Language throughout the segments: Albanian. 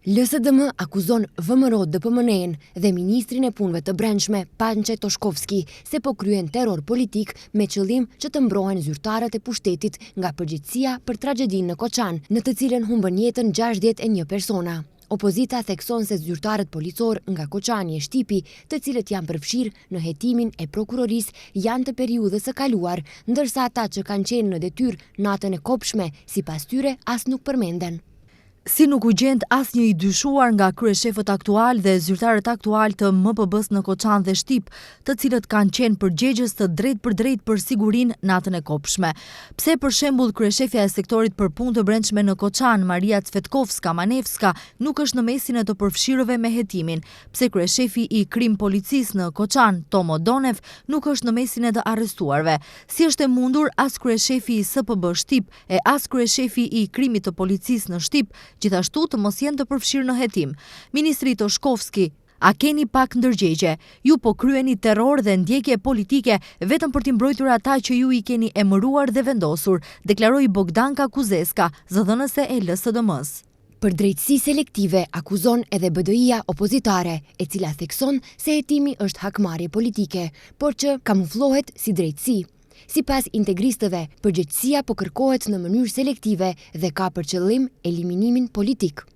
LSDM akuzon VMRO-DPMNE-n dhe Ministrin e Punëve të Brendshme Pançe Toshkovski se po kryen terror politik me qëllim që të mbrohen zyrtarët e pushtetit nga përgjegjësia për tragjedinë në Koçan, në të cilën humbën jetën 61 persona. Opozita thekson se zyrtarët policor nga Koçani e Shtipi, të cilët janë përfshirë në hetimin e prokurorisë, janë të periudhës së kaluar, ndërsa ata që kanë qenë në detyrë natën e kopshme, sipas tyre as nuk përmenden. Si nuk u gjend asnjë i dyshuar nga kryeshefët aktual dhe zyrtarët aktual të MPB-s në Koçan dhe Shtip, të cilët kanë qenë përgjegjës të drejt për drejt për sigurinë natën e kopshme. Pse për shembull kryeshefja e sektorit për punë të brendshme në Koçan, Maria Cvetkovska-Manevska, nuk është në mesin e të përfshirëve me hetimin? Pse kryeshefi i krim policisë në Koçan, Tomo Donev, nuk është në mesin e të arrestuarve? Si është e mundur as kryeshefi i SPB Shtip e as kryeshefi i krimit të policisë në Shtip gjithashtu të mos jenë të përfshirë në hetim? Ministri Toshkovski: a keni pak ndërgjegje? Ju po kryeni terror dhe ndjekje politike vetëm për t'i mbrojtur ata që ju i keni emëruar dhe vendosur, deklaroi Bogdanka Kuzeska, zëdhënëse e LSDM-s. Për drejtësi selektive akuzon edhe BDI-a opozitare, e cila thekson se hetimi është hakmarrje politike, por që kamuflohet si drejtësi. Sipas integristëve, përgjegjësia po kërkohet në mënyrë selektive dhe ka për qëllim eliminimin politik.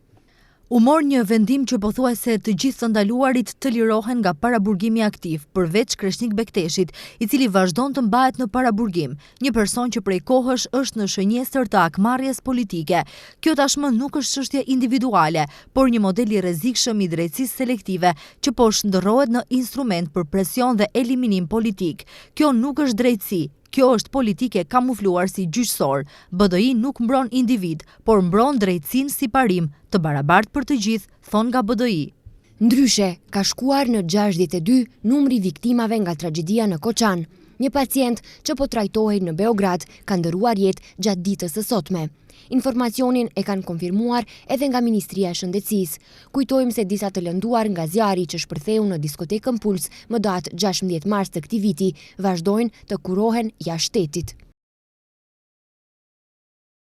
U mor një vendim që pothuajse të gjithë të ndaluarit të lirohen nga paraburgimi aktiv, përveç Kreshnik Bekteshit, i cili vazhdon të mbahet në paraburgim, një person që prej kohësh është në shënjestër të hakmarrjes politike. Kjo tashmë nuk është çështje individuale, por një model i rrezikshëm i drejtësisë selektive që po shndërrohet në instrument për presion dhe eliminim politik. Kjo nuk është drejtësi. Kjo është politike kamufluar si gjyqësor. BDI nuk mbron individ, por mbron drejtësinë si parim, të barabartë për të gjithë, thon nga BDI. Ndryshe, ka shkuar në 62 numri viktimave nga tragjedia në Koçan. Një pacient që po trajtohej në Beograd ka ndëruar jetë gjatë ditës së sotme. Informacionin e kanë konfirmuar edhe nga Ministria e Shëndetësisë. Kujtojmë se disa të lënduar nga zjarri që shpërtheu në diskotekën Puls më datë 16 mars të këtij viti vazhdojnë të kurohen jashtë shtetit.